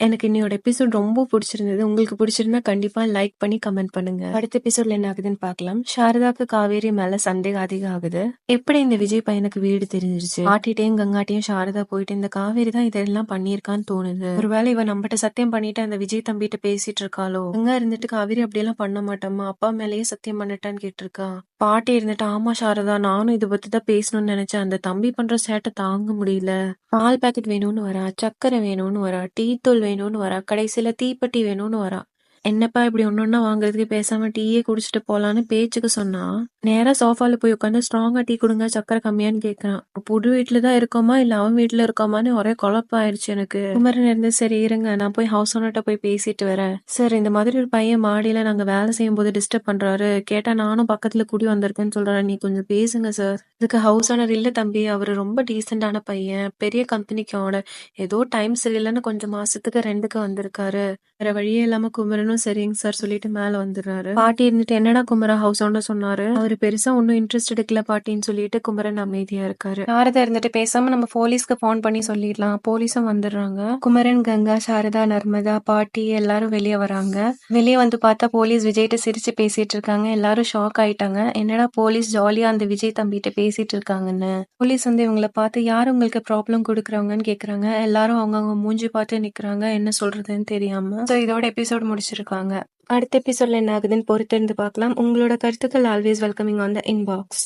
எனக்கு இன்னையோட எபிசோட் ரொம்ப பிடிச்சிருந்தது. உங்களுக்கு பிடிச்சிருந்தா கண்டிப்பா லைக் பண்ணி கமெண்ட் பண்ணுங்க. அடுத்த எபிசோட்ல என்ன ஆகுதுன்னு பார்க்கலாம். சாரதாக்கு காவேரி மேல சந்தேகம் அதிகம் ஆகுது. எப்படி இந்த விஜய் பையனுக்கு வீடு தெரிஞ்சிருச்சு? ஆட்டிட்டையும் கங்காட்டையும் சாரதா போயிட்டு இந்த காவேரி தான் இதெல்லாம் பண்ணியிருக்கான்னு தோணுது. ஒருவேளை இவ நம்மகிட்ட சத்தியம் பண்ணிட்டு அந்த விஜய் தம்பிட்ட பேசிட்டு இருக்காளோ? அங்க இருந்துட்டு காவேரி அப்படியெல்லாம் பண்ண மாட்டோமா, அப்பா மேலேயே சத்தியம் பண்ணிட்டான்னு கேட்டிருக்கா. பாட்டி இருந்துட்டு ஆமா சாரதா, நானும் இதை பத்தி தான் பேசணும்னு நினைச்சேன். அந்த தம்பி பண்ற சேட்டை தாங்க முடியல. பால் பாக்கெட் வேணும்னு வரா, சக்கரை வேணும்னு வரா, டீ தூள் வேணும்னு வரா, கடைசியில தீப்பெட்டி வேணும்னு வரா. என்னப்பா இப்படி ஒன்னொன்னா வாங்குறதுக்கு பேசாம டீயே குடிச்சிட்டு போலான்னு பேச்சுக்கு சொன்னா, நேரா சோஃபால போய் உட்காந்து ஸ்ட்ராங்கா டீ கொடுங்க, சக்கரை கம்மியான்னு கேக்குறான். புது வீட்டுல தான் இருக்கோமா இல்ல அவன் வீட்டுல இருக்கோமான்னு ஒரே குழப்பம் ஆயிடுச்சு எனக்கு. குமரன் இருந்து சரி இருங்க, நான் போய் ஹவுஸ் ஓனர்ட்ட போய் பேசிட்டு வரேன். சார், இந்த மாதிரி ஒரு பையன் மாடியில நாங்க வேலை செய்யும் போது டிஸ்டர்ப் பண்றாரு. கேட்டா நானும் பக்கத்துல குடி வந்திருக்கேன்னு சொல்றேன். நீ கொஞ்சம் பேசுங்க சார். இதுக்கு ஹவுஸ் ஓனர் இல்ல தம்பி, அவரு ரொம்ப டீசென்டான பையன், பெரிய கம்பெனிக்கு ஓனர். ஏதோ டைம் சரியில்லைன்னு கொஞ்சம் மாசத்துக்கு ரெண்டுக்கு வந்திருக்காரு. வேற வழியே இல்லாம குமரனும் சரிங்க சார் சொல்லிட்டு மேல வந்துடுறாரு. பாட்டி இருந்துட்டு என்னடா குமரா ஹவுஸ் ஓனர் சொன்னாரு, அவரு பெருசா ஒன்னும் இன்ட்ரெஸ்ட் எடுக்கல பாட்டின்னு சொல்லிட்டு குமரன் அமைதியா இருக்காரு. சாரதா இருந்துட்டு பேசாம நம்ம போலீஸ்க்கு போன் பண்ணி சொல்லிடலாம். போலீஸும் வந்துடுறாங்க. குமரன், கங்கா, சாரதா, நர்மதா, பாட்டி எல்லாரும் வெளியே வராங்க. வெளியே வந்து பார்த்தா போலீஸ் விஜய்கிட்ட சிரிச்சு பேசிட்டு இருக்காங்க. எல்லாரும் ஷாக் ஆயிட்டாங்க. என்னடா போலீஸ் ஜாலியா அந்த விஜய் தம்பிட்ட பேசிட்டு இருக்காங்கன்னு. போலீஸ் வந்து இவங்களை பார்த்து யார் உங்களுக்கு ப்ராப்ளம் கொடுக்குறவங்கன்னு கேக்குறாங்க. எல்லாரும் அவங்கவுங்க மூஞ்சி பார்த்து நிக்கிறாங்க, என்ன சொல்றதுன்னு தெரியாம. So, இதோட எபிசோட் முடிச்சிருக்காங்க. அடுத்த எபிசோட்ல என்ன ஆகுதுன்னு பொறுத்திருந்து பார்க்கலாம். உங்களோட கருத்துக்கள் always welcoming on the inbox.